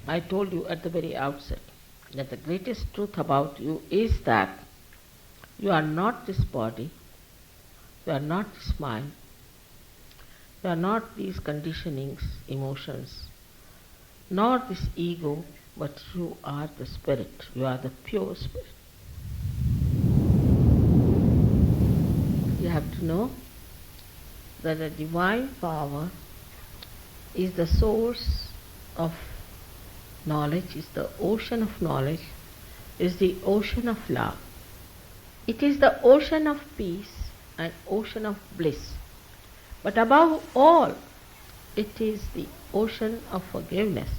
I told you at the very outset that the greatest truth about you is that you are not this body, you are not this mind, you are not these conditionings, emotions, nor this ego, but you are the spirit, you are the pure spirit. You have to know that the divine power is the source of knowledge, is the ocean of knowledge, is the ocean of love. It is the ocean of peace and ocean of bliss. But above all, it is the ocean of forgiveness.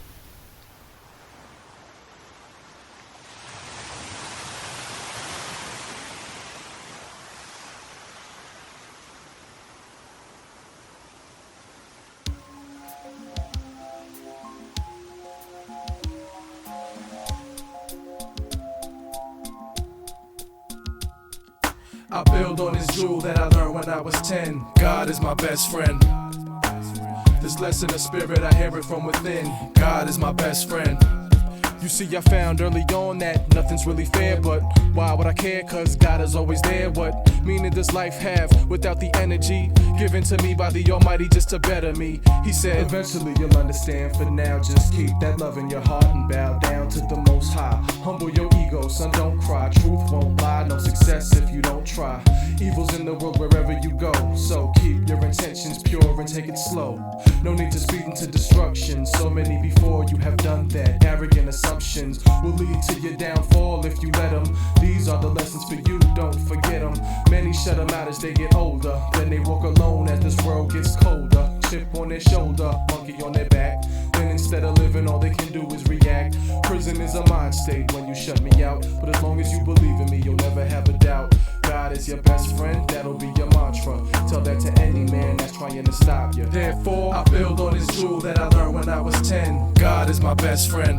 I build on this jewel that I learned when I was 10. God is my best friend. This lesson of spirit, I hear it from within. God is my best friend. You see, I found early on that nothing's really fair, but why would I care? Cause God is always there. What meaning does life have without the energy given to me by the Almighty just to better me? He said, eventually you'll understand. For now, just keep that love in your heart and bow down to the Most High. Humble your ego, son, don't cry. Truth won't lie, no success if you don't try. Evil's in the world wherever you go, so keep your intentions pure and take it slow. No need to speed into destruction. So many before you have done that. Arrogant assumptions will lead to your downfall if you let them. These are the lessons for you, don't forget them. Many shut them out as they get older. Then they walk alone as this world gets colder. Chip on their shoulder, monkey on their back. Then instead of living, all they can do is react. Prison is a mind state when you shut me out. But as long as you believe in me, you'll never have a doubt. God is your best friend, that'll be your mantra. Tell that to any man that's trying to stop you. Therefore, I build on this jewel that I learned when I was 10. God is my best friend.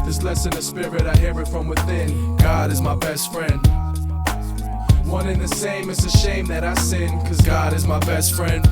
This lesson of spirit, I hear it from within. God is my best friend. One and the same, it's a shame that I sin, cause God is my best friend.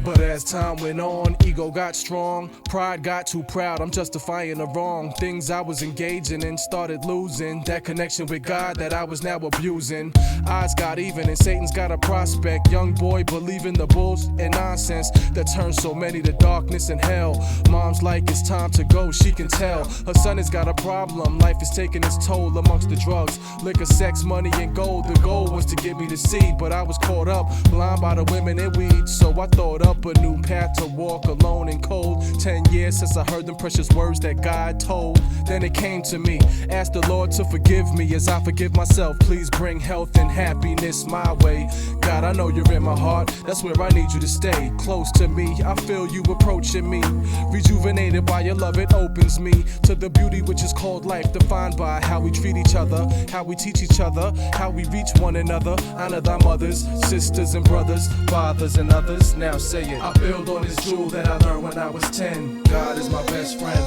But as time went on, ego got strong. Pride got too proud, I'm justifying the wrong things I was engaging in. Started losing that connection with God that I was now abusing. Odds got even and Satan's got a prospect. Young boy believing the bullshit and nonsense that turns so many to darkness and hell. Mom's like, it's time to go, she can tell. Her son has got a problem, life is taking its toll amongst the drugs. Liquor, sex, money, and gold. The goal was to get me to see, but I was caught up, blind by the women and weed. So I thought up a new path to walk alone and cold. 10 years since I heard them precious words that God told. Then it came to me, asked the Lord to forgive me as I forgive myself. Please bring health and happiness my way. God, I know you're in my heart, that's where I need you to stay. Close to me, I feel you approaching me. Rejuvenated by your love, it opens me to the beauty which is called life. Defined by how we treat each other, how we teach each other, how we reach one another. Honor thy mothers, sisters and brothers, fathers and others. Now say it. I build on this jewel that I learned when I was 10. God is my best friend.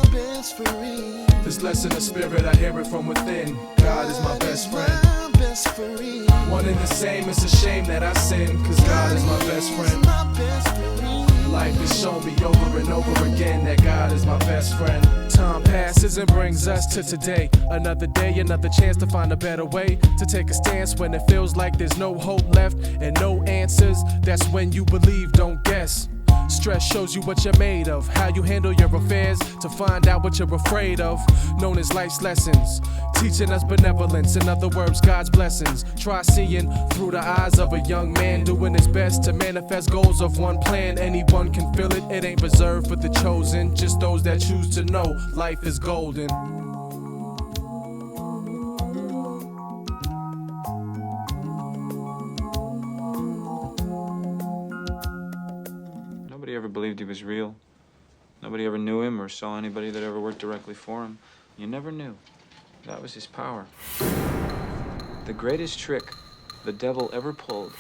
This lesson of spirit, I hear it from within. God is my best friend. One and the same, it's a shame that I sin, cause God is my best friend. Life has shown me over and over again that God is my best friend. Time passes and brings us to today. Another day, another chance to find a better way. To take a stance when it feels like there's no hope left and no answers. That's when you believe, don't guess. Stress shows you what you're made of, how you handle your affairs to find out what you're afraid of. Known as life's lessons, teaching us benevolence. In other words, God's blessings. Try seeing through the eyes of a young man doing his best to manifest goals of one plan. Anyone can feel it, it ain't reserved for the chosen. Just those that choose to know life is golden. Nobody ever believed he was real. Nobody ever knew him or saw anybody that ever worked directly for him. You never knew. That was his power. The greatest trick the devil ever pulled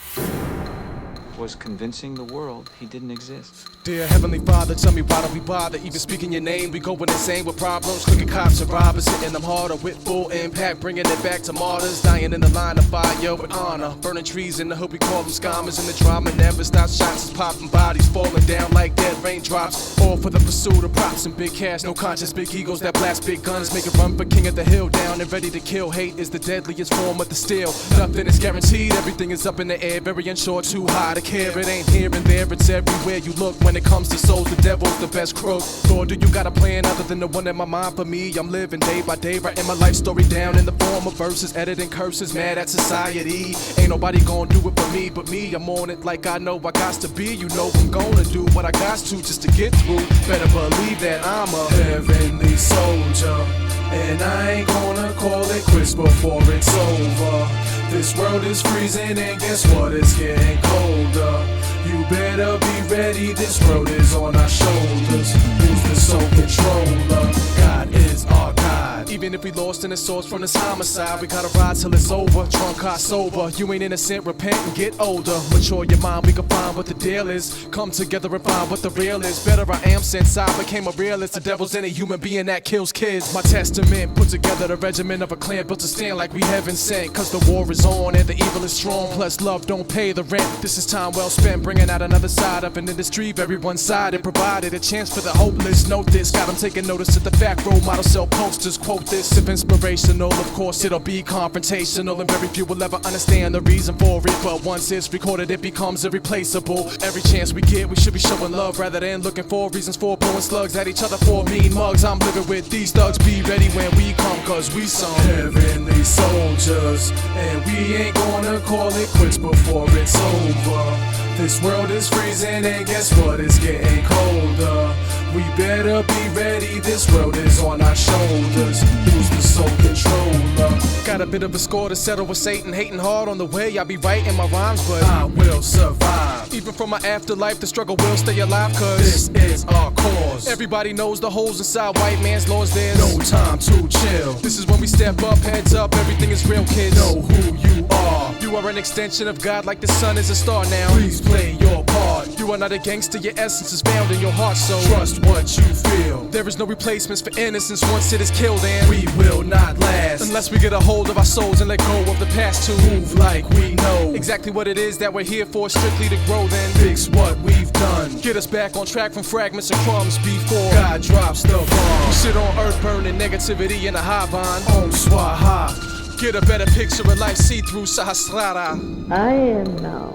was convincing the world he didn't exist. Dear Heavenly Father, tell me why don't we bother even speaking your name? We going insane with problems, cooking cops and robbers, hitting them harder with full impact, bringing it back to martyrs, dying in the line of fire with honor, burning trees in the hood, we call them scammers, and the drama never stops, shots is popping, bodies falling down like dead raindrops, all for the pursuit of props and big cash, no conscience, big egos that blast big guns, make it run for king of the hill, down and ready to kill. Hate is the deadliest form of the steel, nothing is guaranteed, everything is up in the air, very unsure, too high to care, it ain't here and there, it's everywhere you look. When it comes to souls, the devil's the best crook. Lord, do you got a plan other than the one in my mind for me? I'm living day by day, writing my life story down in the form of verses, editing curses, mad at society. Ain't nobody gonna do it for me but me. I'm on it like I know I got to be. You know I'm gonna do what I got to just to get through. Better believe that I'm a heavenly soldier, and I ain't gonna call it quits before it's over. This world is freezing and guess what? It's getting colder. You better be ready, this world is on our shoulders. Who's the soul controller? God is our God. Even if we lost in the source from this homicide, we gotta ride till it's over. Drunk, high, sober. You ain't innocent, repent and get older. Mature your mind, we can find what the deal is. Come together and find what the real is. Better I am since I became a realist. The devil's any human being that kills kids. My testament put together the regiment of a clan built to stand like we heaven sent. Cause the war is on and the evil is strong. Plus love don't pay the rent. This is time well spent, bringing out another side of an industry very one-sided. Provided a chance for the hopeless. Note this, got them taking notice at the fact role model sell posters. Quote this, if inspirational, of course it'll be confrontational, and very few will ever understand the reason for it. But once it's recorded, it becomes irreplaceable. Every chance we get, we should be showing love rather than looking for reasons for blowing slugs at each other for mean mugs. I'm living with these thugs, be ready when we come, cause we some heavenly soldiers, and we ain't gonna call it quits before it's over. This world is freezing and guess what? It's getting colder. We better be ready, this world is on our shoulders. Who's the soul controller? Got a bit of a score to settle with Satan, hating hard on the way. I be writing my rhymes, but I will survive. Even from my afterlife, the struggle will stay alive, cause this is our cause. Everybody knows the holes inside white man's laws, there's no time to chill. This is when we step up, heads up, everything is real, kids. Know who you are. You are an extension of God like the sun is a star now. Please play your part. You are not a gangster, your essence is found in your heart, so trust what you feel. There is no replacements for innocence once it is killed, and we will not last unless we get a hold of our souls and let go of the past to move like we know exactly what it is that we're here for, strictly to grow, then fix what we've done. Get us back on track from fragments and crumbs before God drops the bomb. We sit on earth burning negativity in a high bond. Om Swaha. Get a better picture of life, see through Sahasrara. I am now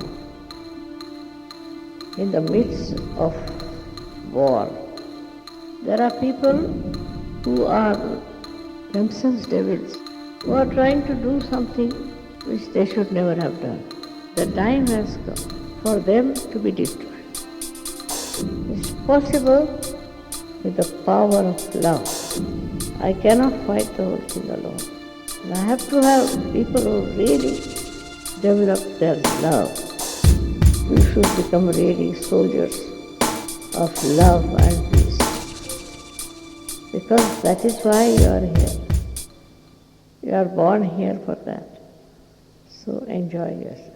in the midst of war. There are people who are themselves devils, who are trying to do something which they should never have done. The time has come for them to be destroyed. It's possible with the power of love. I cannot fight the whole thing alone. And I have to have people who really develop their love. You should become really soldiers of love and peace. Because that is why you are here. You are born here for that. So enjoy yourself.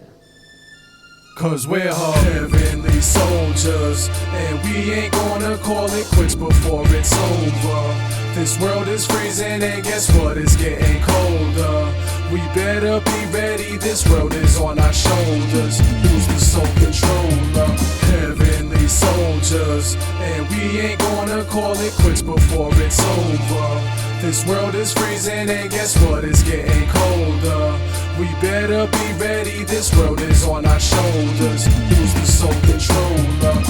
Cause we're heavenly soldiers, and we ain't gonna call it quits before it's over. This world is freezing and guess what? It's getting colder. We better be ready, this world is on our shoulders. Who's the soul controller? Heavenly soldiers, and we ain't gonna call it quits before it's over. This world is freezing and guess what? It's getting colder. We better be ready, this world is on our shoulders. Who's the soul controller?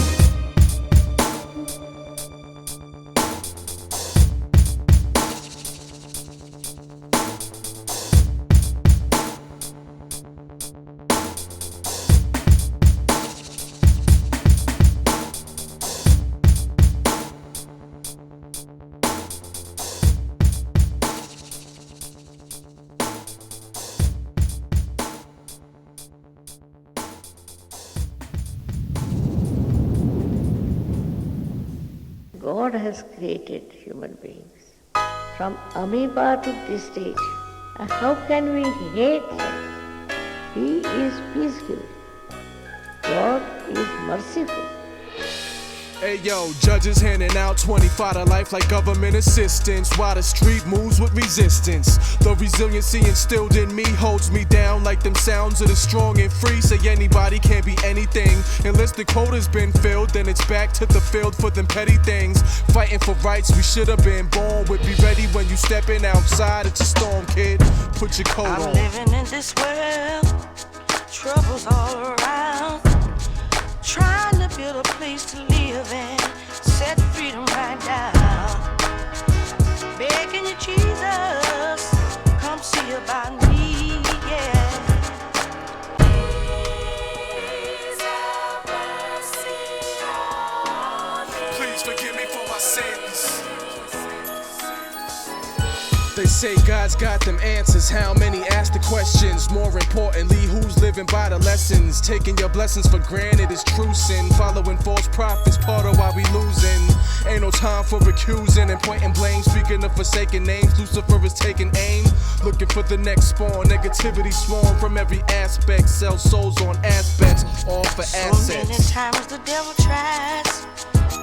God has created human beings from amoeba to this stage. And how can we hate him? He is peace-giving. God is merciful. Hey yo, judges handing out 25 to life like government assistance, while the street moves with resistance. The resiliency instilled in me holds me down like them sounds of the strong and free. Say anybody can't be anything unless the quota's been filled. Then it's back to the field for them petty things. Fighting for rights we should have been born with. Be ready when you stepping outside, it's a storm, kid. Put your coat on. I'm living in this world, troubles all around. Trying to build a place to live in, set freedom right now. Begging you, Jesus, come see about me, yeah. Please forgive me for my sins. They say God's got them answers. How many ask the questions? More importantly, who's living by the lessons? Taking your blessings for granted is true sin. Following false prophets, part of why we losing. Ain't no time for accusing and pointing blame. Speaking of forsaken names, Lucifer is taking aim. Looking for the next spawn. Negativity swarm from every aspect. Sell souls on aspects, all for assets. So many times the devil tries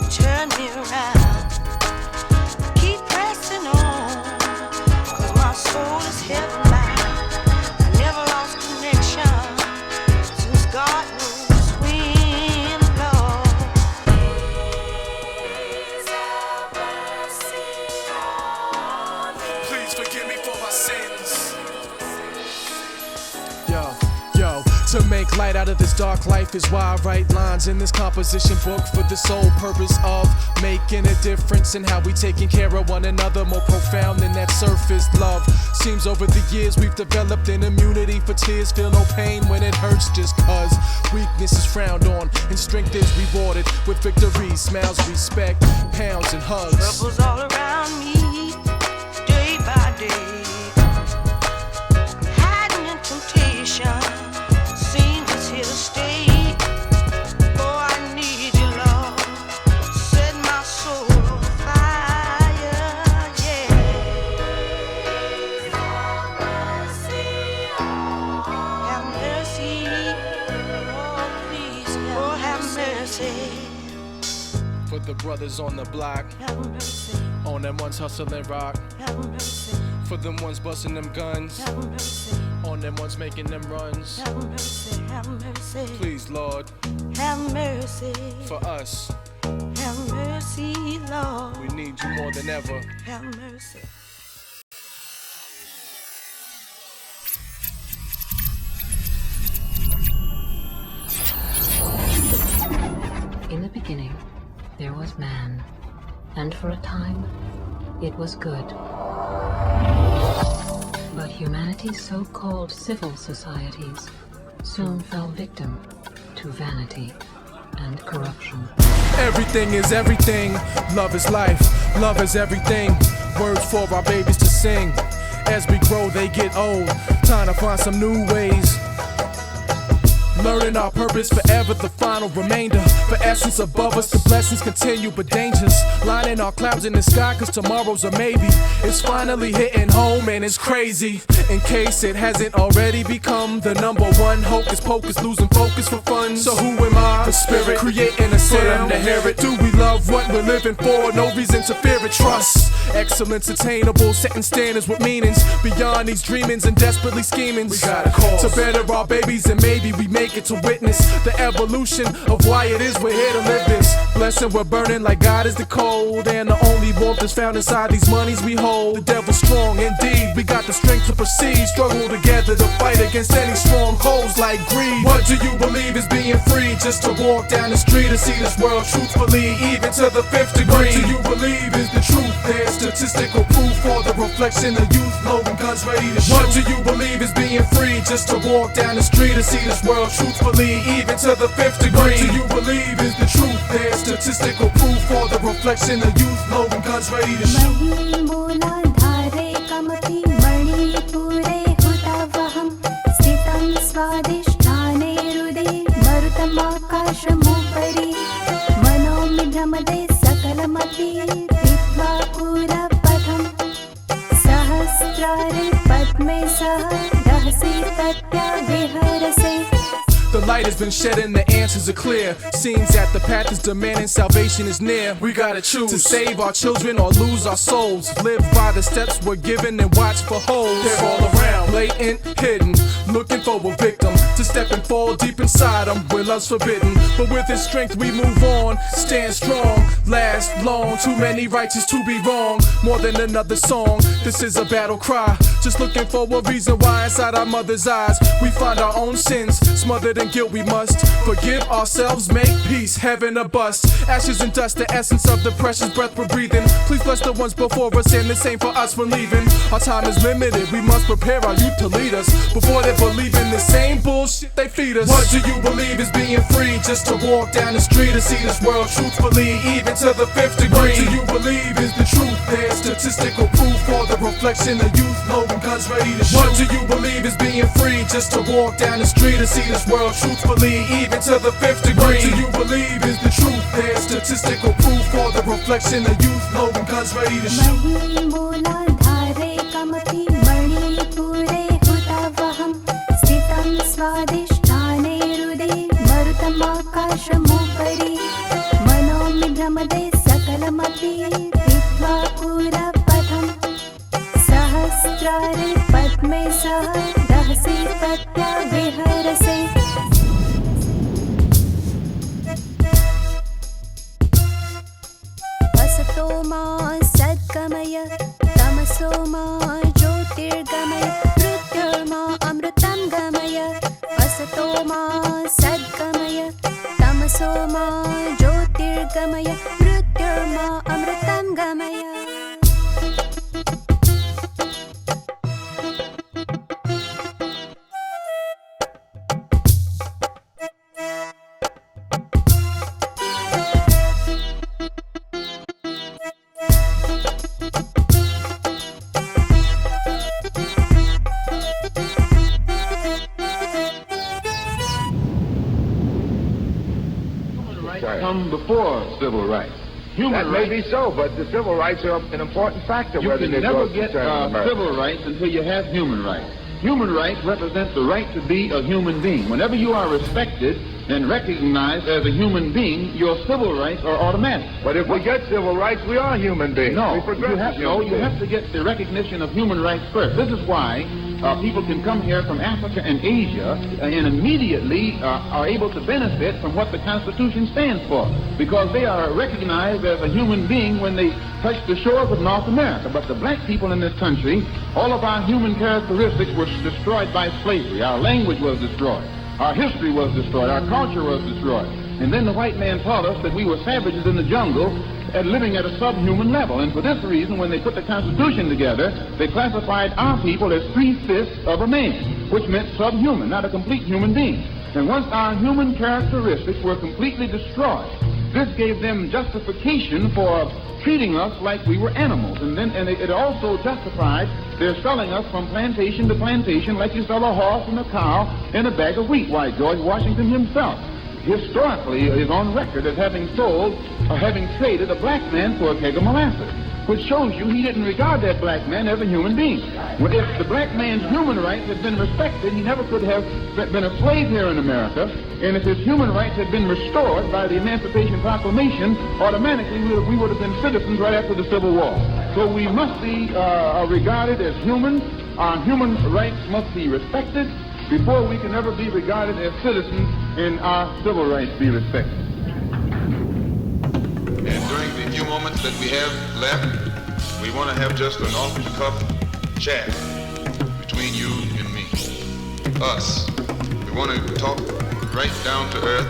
to turn me around. Keep pressing on. My soul is heaven bound. I never lost connection since God knows when to blow. Please forgive me for my sins. Yo, to make light out of this dark life is why I write lines in this composition book for the sole purpose of making a difference in how we taking care of one another. More profound than that surface love. Seems over the years we've developed an immunity for tears. Feel no pain when it hurts just cause weakness is frowned on and strength is rewarded with victory, smiles, respect, pounds and hugs. Troubles all around me, day by day. Hiding in temptation, seems it's here to stay. Oh, I need you, Lord. Set my soul on fire, yeah. Have mercy, oh please, oh have mercy. For the brothers on the block, Have mercy, on them ones hustling rock. have mercy, For them ones busting them guns, have mercy, on them ones making them runs. have mercy, have mercy, Please, Lord, have mercy, for us, have mercy, Lord, we need you more than ever. have mercy. In the beginning, there was man, and for a time, it was good. But humanity's so-called civil societies soon fell victim to vanity and corruption. Everything is everything, love is life, love is everything. Words for our babies to sing. As we grow, they get old, time to find some new ways. Learning our purpose forever, the final remainder. For essence above us, the blessings continue, but dangers lining our clouds in the sky, cause tomorrow's a maybe. It's finally hitting home and it's crazy. In case it hasn't already become the number one hocus pocus, losing focus for fun. So who am I? The spirit, creating a sound to hear it. Do we love what we're living for? No reason to fear it. Trust, excellence attainable, setting standards with meanings beyond these dreamings and desperately scheming. We got a cause to better our babies, and maybe we make it to witness the evolution of why it is we're here to live this. Blessing we're burning like God is the cold, and the only warmth is found inside these monies we hold. The devil's strong indeed, we got the strength to proceed. Struggle together to fight against any strongholds like greed. What do you believe is being free? Just to walk down the street and see this world truthfully, even to the 5th degree. What do you believe is the truth? There's statistical proof for the reflection of youth loading guns ready to shoot. What do you believe is being free? Just to walk down the street and see this world truthfully, even to the 5th degree. What do you believe is the truth? There's statistical proof for the reflection of youth loading guns ready to shoot. The light has been shed and the answers are clear. Seems that the path is demanding, salvation is near. We gotta choose to save our children or lose our souls. Live by the steps we're given and watch for holes. They're all around, latent, hidden, looking for a victim to step and fall deep inside them where love's forbidden. But with His strength we move on, stand strong, last long. Too many righteous to be wrong. More than another song, this is a battle cry. Just looking for a reason why inside our mother's eyes we find our own sins. Smothered in guilt we must forgive ourselves, make peace, heaven or bust. Ashes and dust, the essence of the precious breath we're breathing. Please bless the ones before us and the same for us when leaving. Our time is limited, we must prepare our youth to lead us before they believe in the same bullshit they feed us. What do you believe is being free? Just to walk down the street and see this world truthfully, even to the 5th degree. What do you believe is the truth? There's statistical proof for the reflection of youth loading guns ready to shoot. What do you believe is being free? Just to walk down the street and see this world truthfully, even to the 5th degree. What do you believe is the truth? There's statistical proof for the reflection of youth loading guns ready to shoot. स्वादिष्ठाने हृदे मरुतमाकाशमुपरि मनोमिभ्रमदे सकलमपि पीत्वा पुरपथम् सहस्रारे पद्मे सह रहसि तत्या विहरसे असतो मा सद्गमय तमसो मा ज्योतिर्गमय मृत्युर्मा अमृतं गमय असतो मा सद्गमय तमसो मा ज्योतिर्गमय मृत्युर्मा अमृतं गमय Come before civil rights. Human rights may be so, but the civil rights are an important factor. You can never get civil rights until you have human rights. Human rights represent the right to be a human being. Whenever you are respected and recognized as a human being, your civil rights are automatic. But if we get civil rights, we are human beings. No, you have to get the recognition of human rights first. This is why people can come here from Africa and Asia and immediately are able to benefit from what the Constitution stands for, because they are recognized as a human being when they touch the shores of North America. But the black people in this country, all of our human characteristics were destroyed by slavery. Our language was destroyed. Our history was destroyed. Our culture was destroyed. And then the white man taught us that we were savages in the jungle and living at a subhuman level. And for this reason, when they put the Constitution together, they classified our people as 3/5 of a man, which meant subhuman, not a complete human being. And once our human characteristics were completely destroyed, this gave them justification for treating us like we were animals. And it also justified their selling us from plantation to plantation like you sell a horse and a cow and a bag of wheat. Why, George Washington himself historically is on record as having sold or having traded a black man for a keg of molasses, which shows you he didn't regard that black man as a human being. Well, if the black man's human rights had been respected, he never could have been a slave here in America. And if his human rights had been restored by the Emancipation Proclamation, automatically we would have been citizens right after the Civil War. So we must be regarded as human. Our human rights must be respected before we can ever be regarded as citizens and our civil rights be respected. And during the few moments that we have left, we want to have just an off-the-cuff chat between you and me, us. We want to talk right down to earth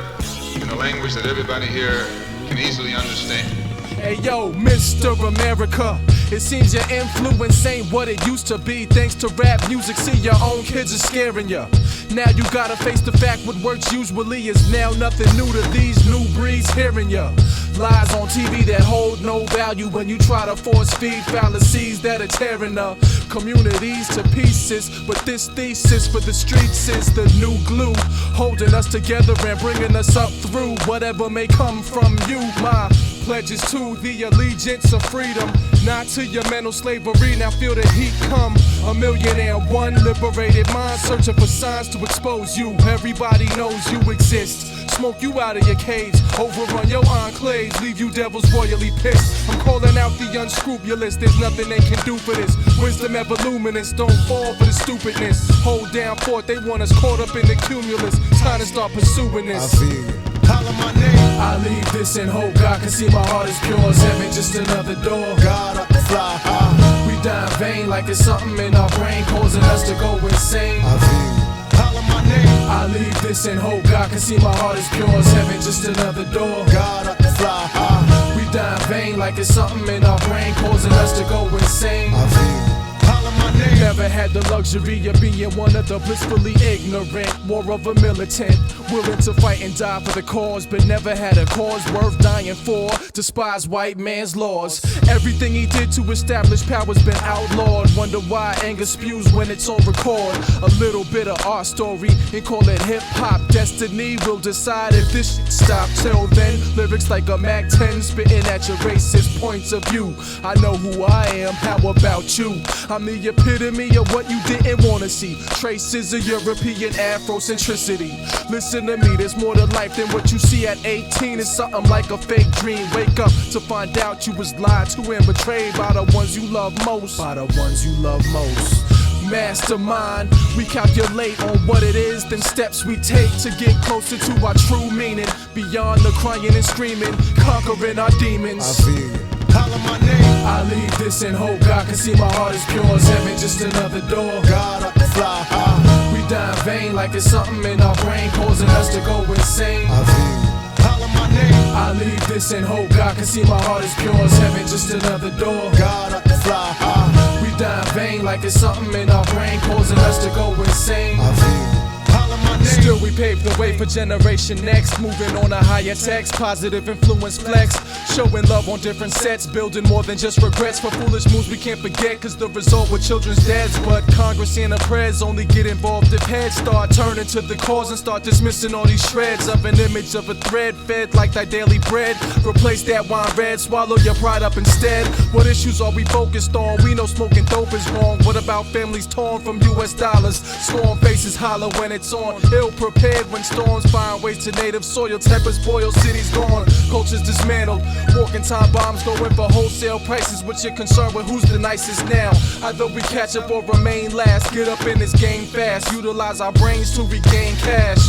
in a language that everybody here can easily understand. Hey yo, Mr. America, it seems your influence ain't what it used to be. Thanks to rap music, see your own kids are scaring ya. Now you gotta face the fact what works usually is now nothing new to these new breeds hearing ya. Lies on TV that hold no value when you try to force feed fallacies that are tearing the communities to pieces. But this thesis for the streets is the new glue, holding us together and bringing us up through whatever may come from you. My pledges to the allegiance of freedom, not to your mental slavery. Now feel the heat come. 1,000,001 liberated minds searching for signs to expose you. Everybody knows you exist. Smoke you out of your cage, overrun your enclaves, leave you devils royally pissed. I'm calling out the unscrupulous, there's nothing they can do for this. Wisdom ever luminous, don't fall for the stupidness. Hold down fort, they want us caught up in the cumulus. Time to start pursuing this. I feel you. Holla my name. I leave this in hope God can see my heart is pure as heaven, just another door. God up to fly high. We die in vain like it's something in our brain causing us to go insane. I feel you. Holla my name. I leave this in hope God can see my heart is pure as heaven, just another door. God up to fly high. We die in vain like it's something in our brain causing us to go insane. I feel you. Holla my name. Never had the luxury of being one of the blissfully ignorant, more of a militant, willing to fight and die for the cause, but never had a cause worth dying for. Despise white man's laws. Everything he did to establish power's been outlawed. Wonder why anger spews when it's on record. A little bit of our story and call it hip-hop. Destiny will decide if this shit stop. Till then, lyrics like a Mac 10 spitting at your racist points of view. I know who I am, how about you? I'm the epitome of what you didn't want to see. Traces of European Afrocentricity. Listen to me, there's more to life than what you see at 18. It's something like a fake dream. Wake up to find out you was lied to and betrayed by the ones you love most. By the ones you love most. Mastermind, we calculate on what it is, then steps we take to get closer to our true meaning. Beyond the crying and screaming, conquering our demons. I feel you. Holla my name. I leave this in hope God can see my heart is pure as heaven, just another door. God up to fly high. We die in vain like it's something in our brain causing us to go insane. I feel you. Holla my name. I leave this in hope God can see my heart is pure as heaven, just another door. God up to fly high. We die in vain like it's something in our brain causing us to go insane. I feel you. Holla my name. Still we pave the way for generation next, moving on a higher text, positive influence flex, showing love on different sets, building more than just regrets for foolish moves we can't forget, cause the result with children's deaths. But Congress and the press only get involved if heads start turning to the cause and start dismissing all these shreds of an image of a thread fed like thy daily bread. Replace that wine red, swallow your pride up instead. What issues are we focused on? We know smoking dope is wrong. What about families torn from US dollars? Storm faces holler when it's on, ill prepared when storms find ways to native soil. Tempers boil, cities gone, cultures dismantled. Walking time bombs going for wholesale prices. What you're concerned with, who's the nicest now? Either we catch up or remain last. Get up in this game fast, utilize our brains to regain cash,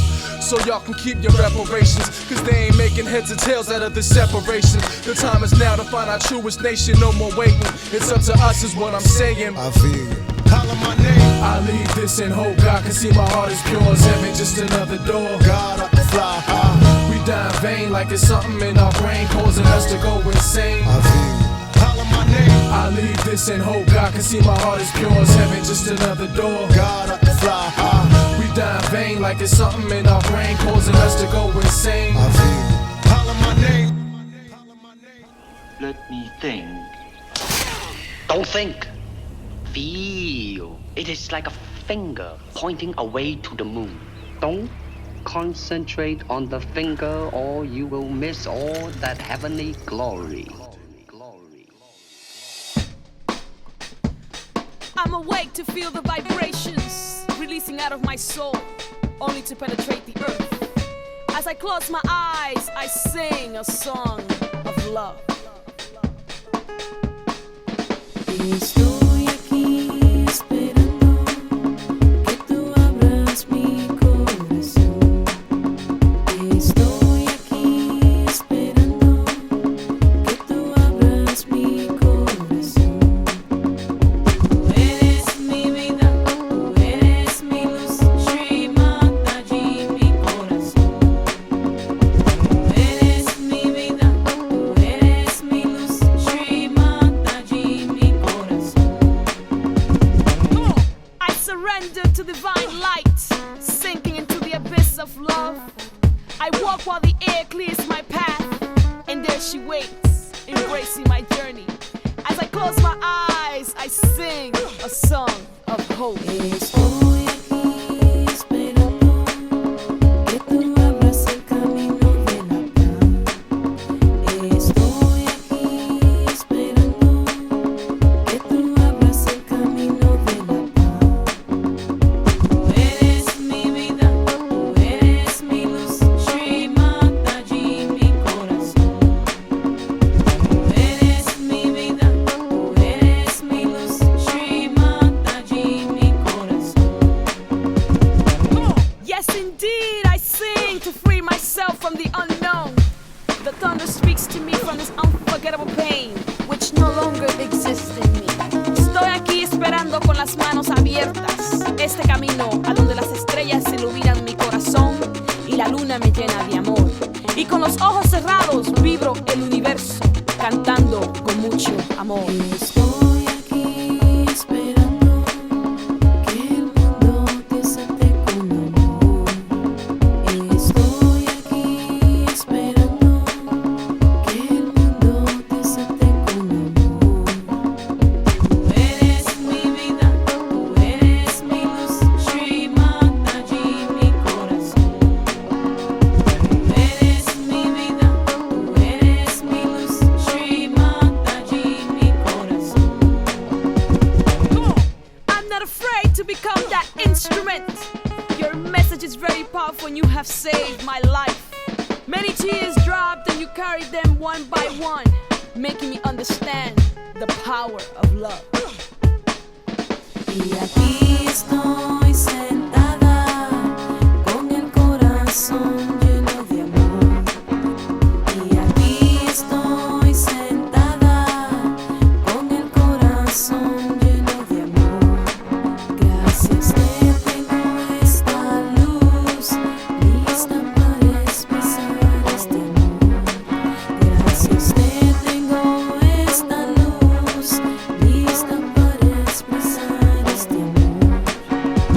so y'all can keep your reparations, cause they ain't making heads or tails out of this separation. The time is now to find our truest nation, no more waiting. It's up to us is what I'm saying. I feel you. Holla my name. I leave this in hope God can see my heart is pure as heaven, just another door. God up to fly high. We die in vain like it's something in our brain causing us to go insane. I feel you. Holla my name. I leave this in hope God can see my heart is pure as heaven, just another door. God up to fly high. We die in vain like it's something in our brain causing us to go insane. I feel you. Holla my name. Let me think. Don't think. Feel. It is like a finger pointing away to the moon. Don't concentrate on the finger or you will miss all that heavenly glory. I'm awake to feel the vibrations releasing out of my soul, only to penetrate the earth. As I close my eyes, I sing a song of love. Estoy aquí esperando que tú abras mi corazón. Estoy aquí esperando que tú abras mi corazón. Tú eres mi vida, tú eres mi luz, Shri Mataji mi corazón. Tú eres mi vida, tú eres mi luz, Shri Mataji mi corazón. I surrender to divine light, sinking into the abyss of love. I walk while the air clears my path, and there she waits, embracing my journey. As I close my eyes, I sing a song of hope. Estoy aquí esperando que tú abras el camino de la paz. Estoy las manos abiertas, este camino a donde las estrellas iluminan mi corazón y la luna me llena de amor. Y con los ojos cerrados vibro el universo, cantando con mucho amor. Estoy aquí esperando que el mundo desate con amor. Estoy aquí esperando que el mundo desate con amor. Tú eres mi vida, tú eres mi luz, Shri Mataji mi corazón. Tú eres mi vida, tú eres mi luz, Shri Mataji mi corazón. Come on. I'm not afraid to become that instrument. Your message is very powerful and you have saved my life. Many tears dropped and you carried them one by one, making me understand the power of love. Y aquí estoy sentada con el corazón lleno de amor. Y aquí estoy sentada con el corazón lleno de amor. Gracias que tengo esta luz lista para expresar este amor. Gracias que tengo esta luz lista para expresar este amor.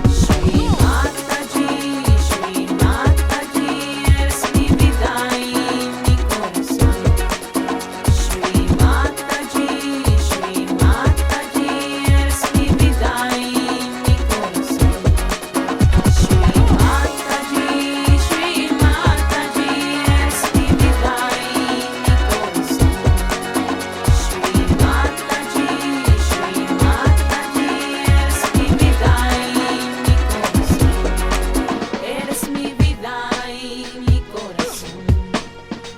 Shri Mataji, Shri Mataji, eres mi vida y mi corazón. Shri Mataji, Shri Mataji, eres mi vida y mi corazón. Shri Mataji, Shri Mataji, eres mi vida y mi corazón. Shri Mataji, Shri Mataji, eres mi vida y mi corazón.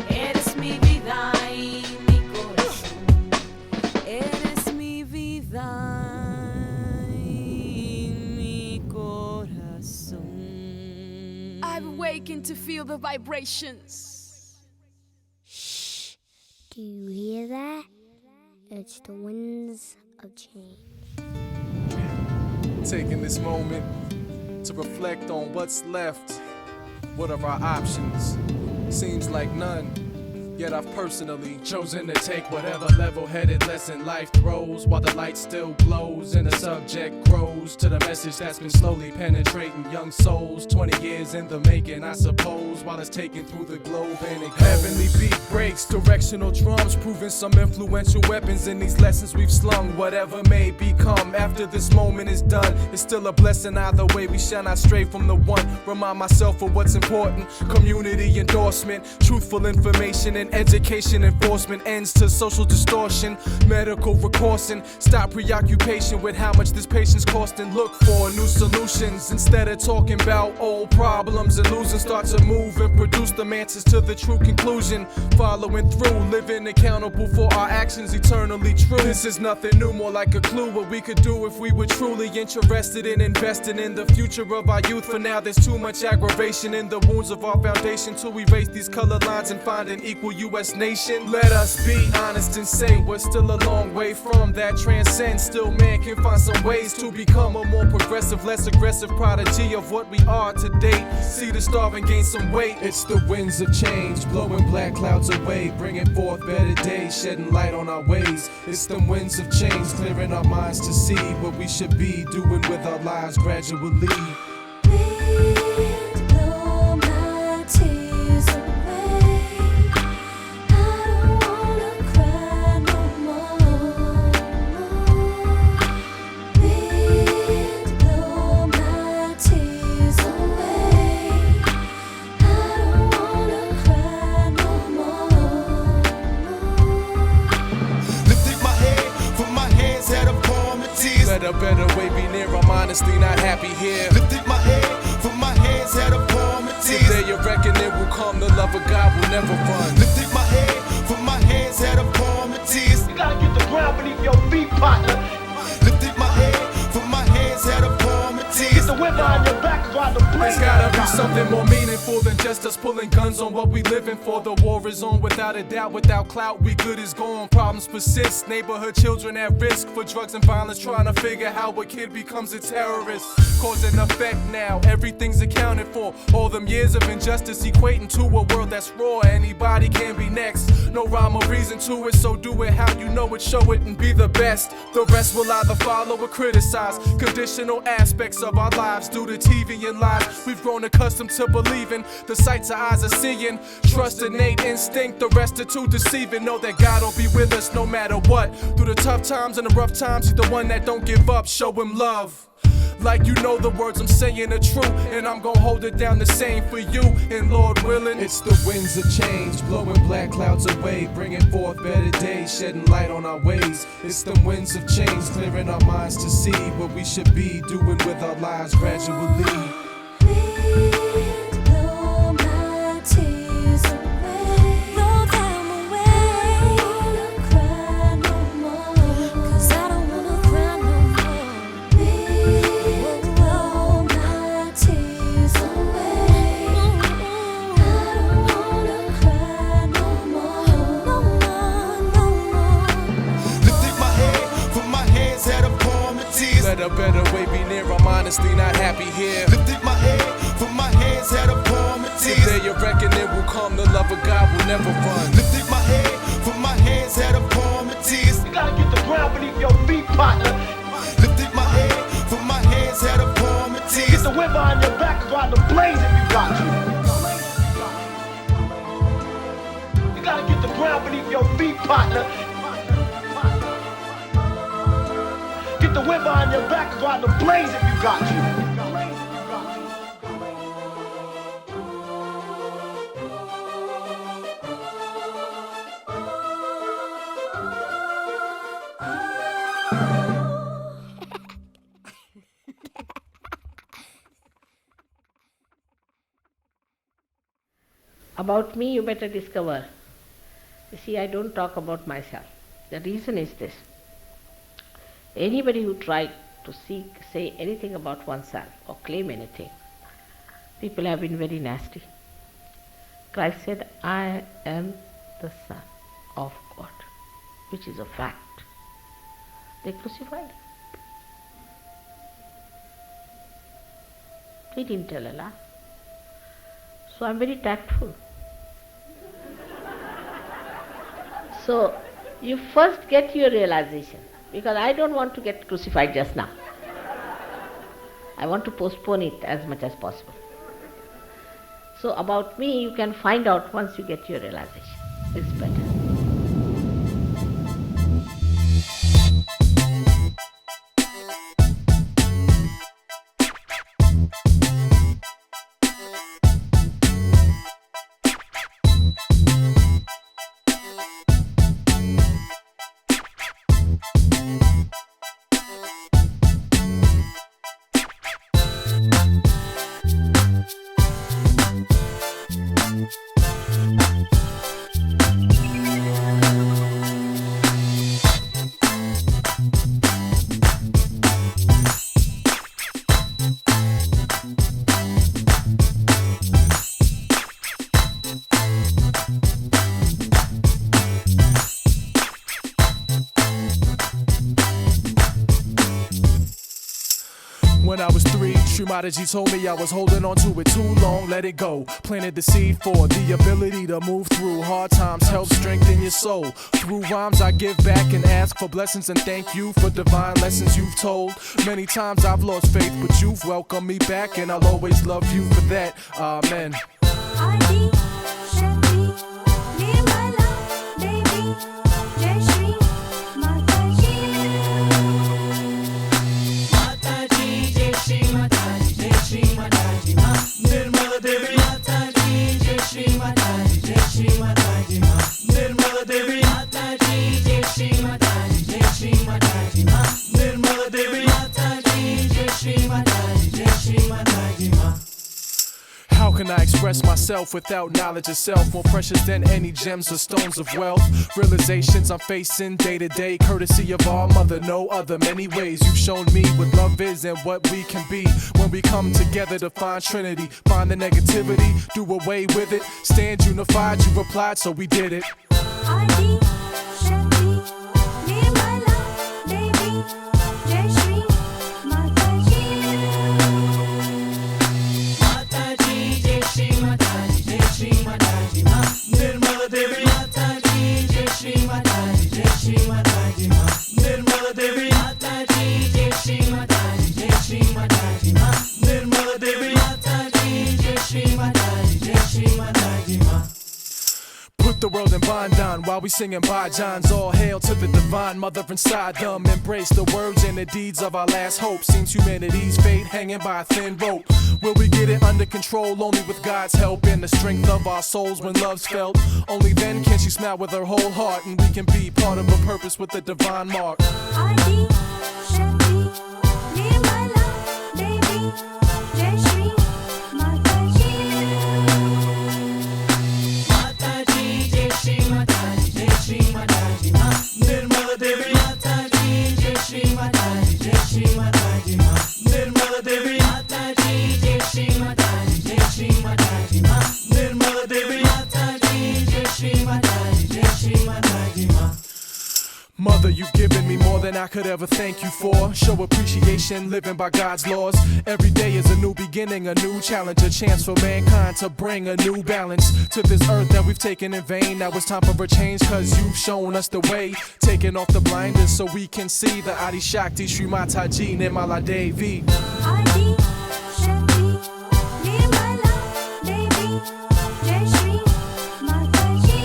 Eres mi vida y mi corazón. Eres mi vida y mi corazón. I've awakened to feel the vibrations. Do you hear that? It's the winds of change. Taking this moment to reflect on what's left. What are our options? Seems like none. Yet I've personally chosen to take whatever level-headed lesson life throws, while the light still glows and the subject grows to the message that's been slowly penetrating young souls. 20 years in the making, I suppose, while it's taken through the globe and it goes. Heavenly beat breaks, directional drums, proving some influential weapons in these lessons we've slung. Whatever may become after this moment is done, it's still a blessing either way. We shall not stray from the one. Remind myself of what's important. Community endorsement, truthful information, and education enforcement. Ends to social distortion, medical recoursing. Stop preoccupation with how much this patient's costing. Look for new solutions instead of talking about old problems and losing. Start to move and produce them answers to the true conclusion. Following through, living accountable for our actions, eternally true. This is nothing new, more like a clue what we could do if we were truly interested in investing in the future of our youth. For now, there's too much aggravation in the wounds of our foundation to erase these color lines and find an equal U.S. nation. Let us be honest and say we're still a long way from that transcend. Still, man can find some ways to become a more progressive, less aggressive prodigy of what we are today. See the starving gain some weight. It's the winds of change, blowing black clouds away, bringing forth better days, shedding light on our ways. It's the winds of change, clearing our minds to see what we should be doing with our lives gradually. Blow my tears away. I don't wanna cry no more. Wind, blow my tears away. I don't wanna cry no more. Lifted my head from my hands, had a palm of tears. Let a better way be near, I'm honestly not happy here. Lifted my head from my hands, had a palm of tears. The day you reckon it will come, the love of God will never run. Lifted my head from my hands, had a palm of tears. You gotta get the ground beneath your feet, partner. Lifted my head from my hands, had a palm of tears. Get the wind behind your back, 'cause while the There's gotta be something more meaningful than just us pulling guns on what we living for. The war is on without a doubt. Without clout, we good is gone. Problems persist. Neighborhood children at risk for drugs and violence, trying to figure how a kid becomes a terrorist. Cause and effect now, everything's accounted for. All them years of injustice equating to a world that's raw. Anybody can be next. No rhyme or reason to it, so do it how you know it, show it and be the best. The rest will either follow or criticize conditional aspects of our lives due to TV and lies. We've grown accustomed to believing the sights our eyes are seeing. Trust innate instinct, the rest are too deceiving. Know that God will be with us no matter what. Through the tough times and the rough times, he's the one that don't give up. Show him love. Like you know the words I'm saying are true, and I'm gon' hold it down the same for you, and Lord willing. It's the winds of change, blowing black clouds away, bringing forth better days, shedding light on our ways. It's the winds of change, clearing our minds to see what we should be doing with our lives gradually. Blow my tears away, blow them away. I don't wanna cry no more, 'cause I don't wanna cry no more. Blow my tears away, I don't wanna cry no more, no more, no more. Lifted my head from my hands, had a palm of tears. Let a better way be near, I'm honestly not happy here. Lifted my head from my hands, had a palm of The tears. day you reckon it will come, the love of God will never run. Lifted my head from my hands, had a palm of tears. You gotta get the ground beneath your feet, partner. Lifted my head from my hands, had a palm of Get tears. the wind behind your back and go out the blaze if you got to. You gotta get the ground beneath your feet, partner. Get the wind behind your back and go out the blaze if you got to. About me, you better discover. You see, I don't talk about myself. The reason is this. Anybody who tried to say anything about oneself or claim anything, people have been very nasty. Christ said, I am the Son of God, which is a fact. They crucified him. He didn't tell a lie. So I'm very tactful. So you first get your realization, because I don't want to get crucified just now. I want to postpone it as much as possible. So about me you can find out once you get your realization. It's better. When I was 3, Shri Mataji told me I was holding on to it too long, let it go. Planted the seed for the ability to move through hard times, help strengthen your soul. Through rhymes I give back and ask for blessings and thank you for divine lessons you've told. Many times I've lost faith, but you've welcomed me back, and I'll always love you for that. Amen. Adi Shakti Nirmala Devi, Jai Shri Mataji. Mataji, Jai Shri Mataji, Jai Shri Mataji Ma Nirmala Devi. Mataji, Jai Shri Mataji, Jai Shri Mataji Ma Nirmala Devi. Mataji, Jai Shri Mataji, Jai Shri Mataji Ma Nirmala Devi. Mataji, Jai Shri Mataji, Jai Shri Mataji Ma. How can can I express myself without knowledge of self? More precious than any gems or stones of wealth. Realizations I'm facing day to day, courtesy of our mother, no other. Many ways you've shown me what love is and what we can be when we come together to find Trinity. Find the negativity, do away with it. Stand unified, you replied, so we did it. Adi Shakti Nirmala Devi Jai Shri Mataji Mataji Jai Shri Mataji Jai Shri Mataji Ma Nirmala Devi Mataji Jai Shri Mataji Jai Shri Mataji Ma Nirmala Devi Mataji Jai Shri Mataji Jai Shri Mataji Ma Nirmala Devi Mataji Jai Shri Mataji Jai Shri Mataji Ma. Put the world in Bondan while we singing bhajans. All hail to the divine mother inside them. Embrace the words and the deeds of our last hope. Seems humanity's fate hanging by a thin rope. Will we get it under control? Only with God's help and the strength of our souls when love's felt. Only then can she smile with her whole heart, and we can be part of a purpose with the divine mark. Adi Shakti Nirmala Devi Jai Shri Mataji Mataji Jai Shri Mataji Jai Shri Mataji Ma Nirmala Devi Mataji Jai Shri Mataji Jai Shri Mataji Ma Nirmala Devi Mataji Jai Shri Mataji Jai Shri Mataji Ma Nirmala Devi Mataji Jai Shri Mataji Jai Shri Mataji Ma. Mother, you've given me more than I could ever thank you for. Show appreciation, living by God's laws. Every day is a new beginning, a new challenge, a chance for mankind to bring a new balance to this earth that we've taken in vain. Now it's time for a change, cause you've shown us the way. Taking off the blinders so we can see the Adi Shakti, Shri Mataji Nirmala Devi. Adi Shakti Nirmala Devi Jai Shri Mataji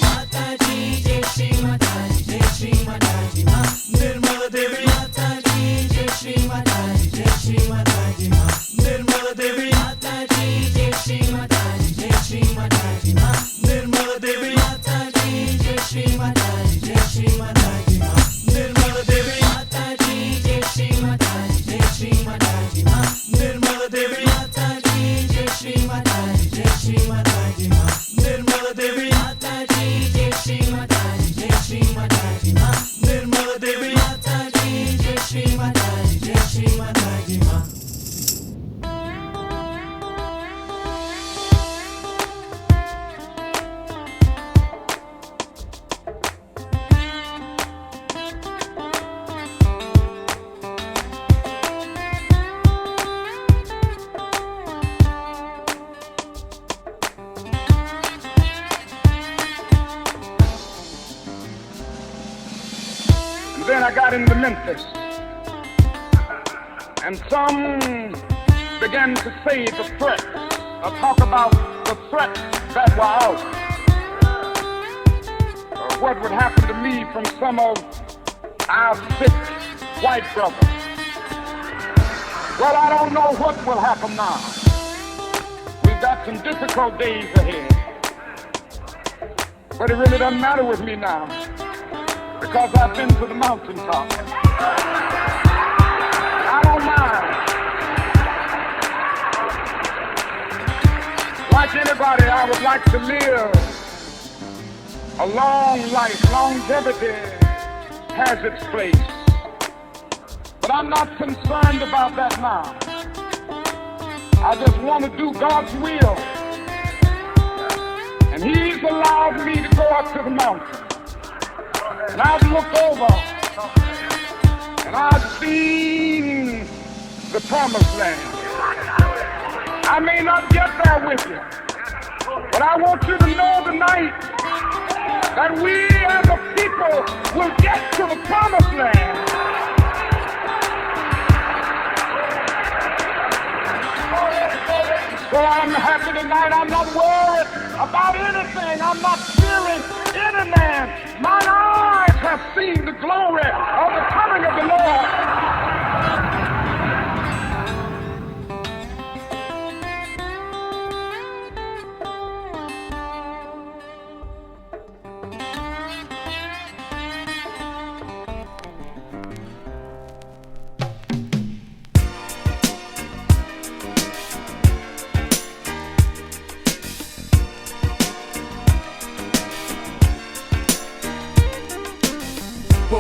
Mataji Jai Shri Mataji Jai Shri Mataji Ma Nirmala Devi Mataji Jai Shri Mataji Jai Shri Mataji Ma Nirmala Devi Mataji Jai Shri Mataji Jai Shri Mataji Ma Nirmala Devi Mataji Jai Shri Mataji Jai Shri Mataji Ma Nirmala Devi Mataji Jai Shri Mataji Jai Shri Mataji Ma Nirmala Devi Mataji Jai Shri Mataji Jai Shri Mataji Ma Nirmala Devi Mataji Jai Shri Mataji Jai Shri Mataji Ma Nirmala Devi Mataji Jai Shri Mataji Jai Shri Mataji Ma. Then I got into Memphis, and some began to say the threat, or talk about the threats that were out, or what would happen to me from some of our sick white brothers. Well, I don't know what will happen now. We've got some difficult days ahead, but it really doesn't matter with me now, because I've been to the mountaintop. I don't mind. Like anybody, I would like to live a long life. Longevity has its place. But I'm not concerned about that now. I just want to do God's will. And He's allowed me to go up to the mountain. And I've looked over, and I've seen the promised land. I may not get there with you, but I want you to know tonight that we as a people will get to the promised land. So I'm happy tonight. I'm not worried about anything. I'm not fearing any man. Mine eyes have seen the glory of the coming of the Lord.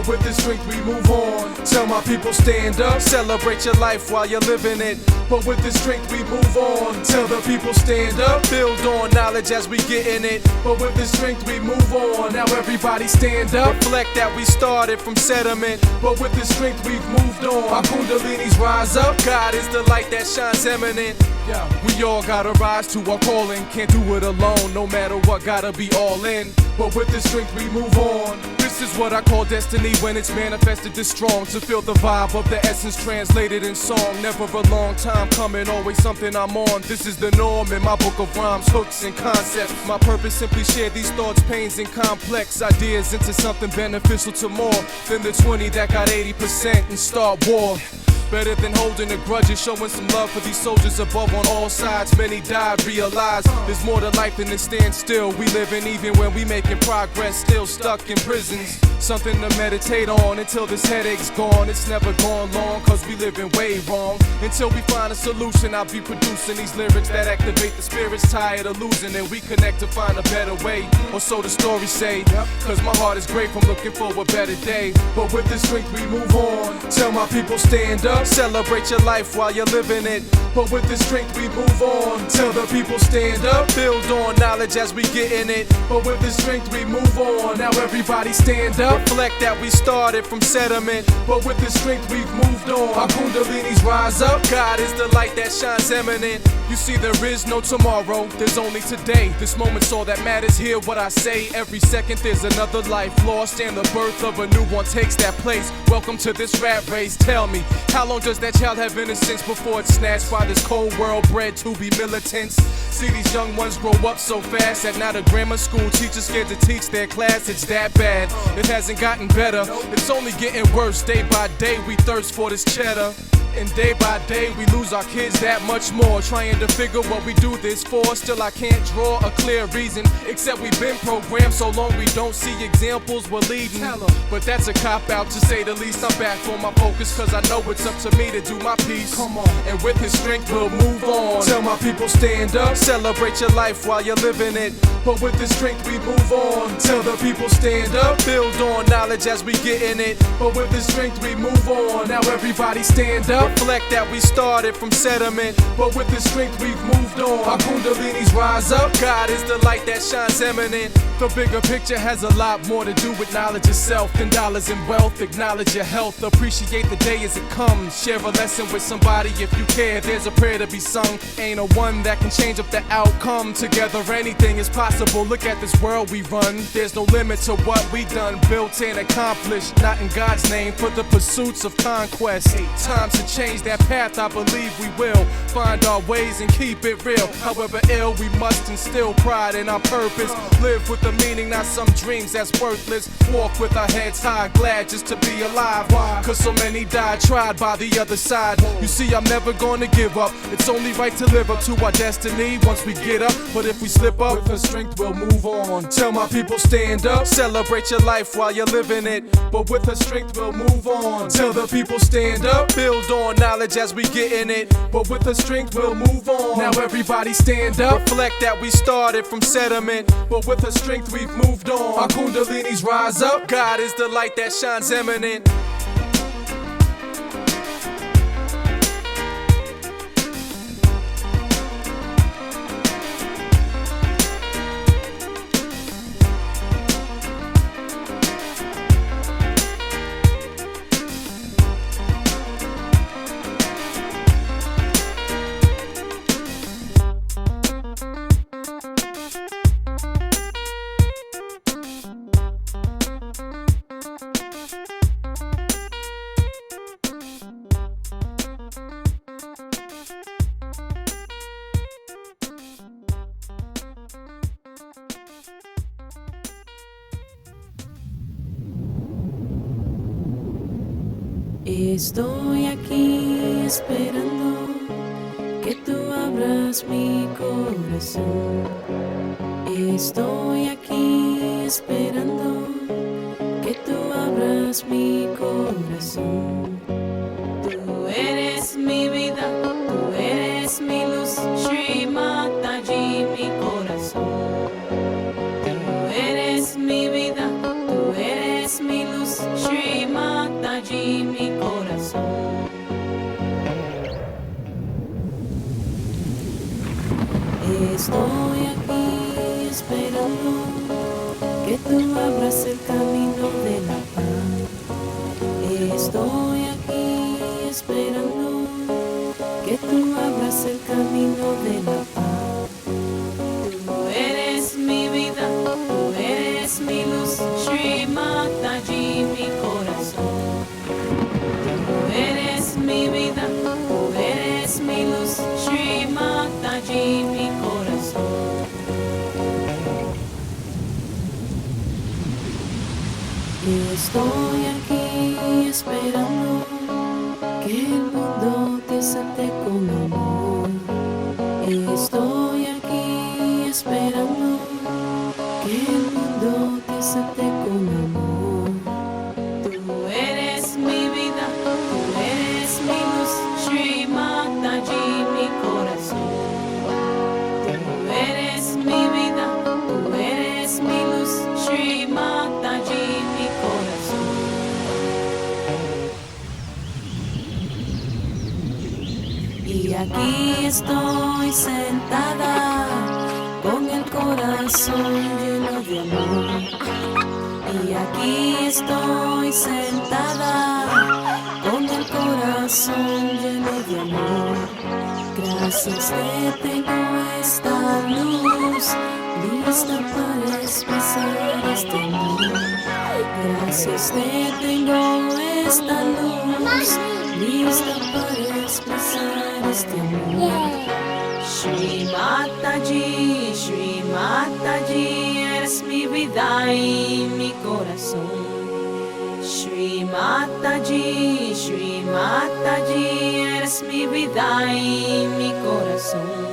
But with this drink we move on. Tell my people stand up, celebrate your life while you're living it. But with this drink we move on. Tell the people stand up, build on knowledge as we get in it. But with this drink we move on. Now everybody stand up, reflect that we started from sediment. But with this drink we've moved on. Our kundalinis rise up, God is the light that shines eminent. We all gotta rise to our calling. Can't do it alone, no matter what, gotta be all in. But with this drink we move on. This is what I call destiny when it's manifested this strong. To feel the vibe of the essence translated in song. Never a long time coming, always something I'm on. This is the norm in my book of rhymes, hooks and concepts. My purpose simply share these thoughts, pains and complex ideas into something beneficial to more than the 20 that got 80% and start war. Better than holding a grudge is showing some love for these soldiers above on all sides. Many died, realize there's more to life than to stand still. We living even when we making progress, still stuck in prisons. Something to meditate on until this headache's gone. It's never gone long, cause we living way wrong. Until we find a solution, I'll be producing these lyrics that activate the spirits tired of losing. And we connect to find a better way, or so the stories say. Cause my heart is grateful, I'm looking for a better day. But with this drink we move on. Tell my people stand up, celebrate your life while you're living it. But with this drink we move on. Tell the people stand up, build on knowledge as we get in it. But with this drink we move on. Now everybody stand up, reflect that we started from sediment. But with this drink we've moved on. Our kundalinis rise up, God is the light that shines eminent. You see there is no tomorrow, there's only today. This moment's all that matters, hear what I say. Every second there's another life lost and the birth of a new one takes that place. Welcome to this rat race, tell me, how long does that child have innocence before it's snatched by this cold world bred to be militants? See these young ones grow up so fast that now the grammar school teacher's scared to teach their class. It's that bad, it hasn't gotten better, it's only getting worse. Day by day we thirst for this cheddar. And day by day we lose our kids that much more. Trying to figure what we do this for. Still I can't draw a clear reason, except we've been programmed so long we don't see examples we're leading. But that's a cop-out to say the least. I'm back on my focus cause I know it's up to me to do my piece. Come on. And with his strength we'll move on. Tell my people stand up, celebrate your life while you're living it. But with this drink we move on. Tell the people stand up, build on knowledge as we get in it. But with this drink we move on. Now everybody stand up, reflect that we started from sediment. But with this strength we've moved on. Our kundalinis rise up, God is the light that shines eminent. The bigger picture has a lot more to do with knowledge itself than dollars and wealth. Acknowledge your health, appreciate the day as it comes. Share a lesson with somebody if you care. There's a prayer to be sung, ain't a one that can change up the outcome. Together anything is possible, look at this world we run. There's no limit to what we done, built and accomplished. Not in God's name, for the pursuits of conquest. Time to change that path, I believe we will. Find our ways and keep it real. However ill, we must instill pride in our purpose. Live with the meaning, not some dreams that's worthless. Walk with our heads high, glad just to be alive. Cause so many died, tried by the other side. You see, I'm never gonna give up. It's only right to live up to our destiny once we get up. But if we slip up, with her strength we'll move on. Tell my people stand up, celebrate your life while you're living it. But with her strength we'll move on. Tell the people stand up, build on knowledge as we get in it. But with the strength we'll move on. Now everybody stand up, reflect that we started from sediment. But with the strength we've moved on. Our kundalinis rise up, God is the light that shines eminent. Estoy aquí esperando que tú abras mi corazón. Estoy aquí esperando que tú abras mi corazón. Tú eres mi vida, tú eres mi luz, Shri Mataji mi corazón. Tú eres mi vida, tú eres mi luz, Shri estoy aquí esperando que tú abras el camino de la paz. Estoy aquí esperando que tú abras el camino de la paz. Tú eres mi vida, tú eres mi luz, Shri Mataji, mi corazón. Tú eres mi vida, tú eres mi luz, Shri Mataji, mi corazón. Y estoy aquí esperando que el mundo te sate con amor. Y estoy aquí esperando que el mundo te sate con amor. Tú eres mi vida, tú eres mi luz, Shri Mataji, mi corazón. Tú eres mi vida, tú eres mi luz, Shri Mataji, mi corazón. Y aquí estoy sentada con el corazón lleno de amor. Y aquí estoy sentada con el corazón lleno de amor. Gracias te tengo esta luz lista para expresar este amor. Gracias te tengo esta luz lista para expresar este amor. Shri Mataji, Shri Mataji, eres mi vida y mi corazón. Shri Mataji, Shri Mataji, eres mi vida y mi corazón.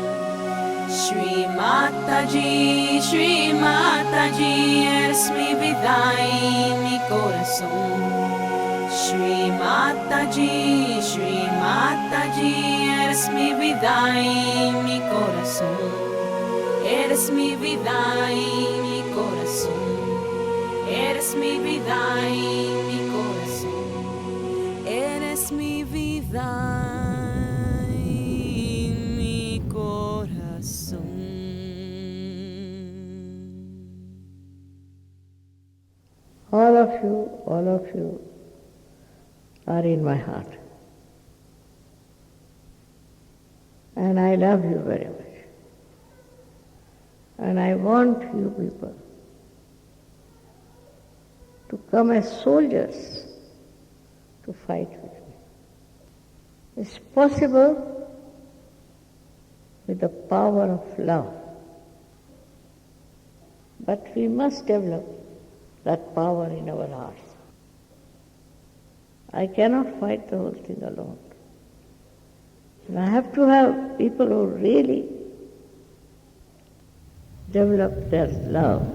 Shri Mataji, Shri Mataji, eres mi vida y mi corazón. Shri Mataji, Shri Mataji, eres mi vida y mi corazón. Eres mi vida y mi corazón. Eres mi vida y mi corazón. Eres mi vida y mi corazón. All of you are in my heart. And I love you very much. And I want you people to come as soldiers to fight with me. It's possible with the power of love. But we must develop that power in our hearts. I cannot fight the whole thing alone. And I have to have people who really develop their love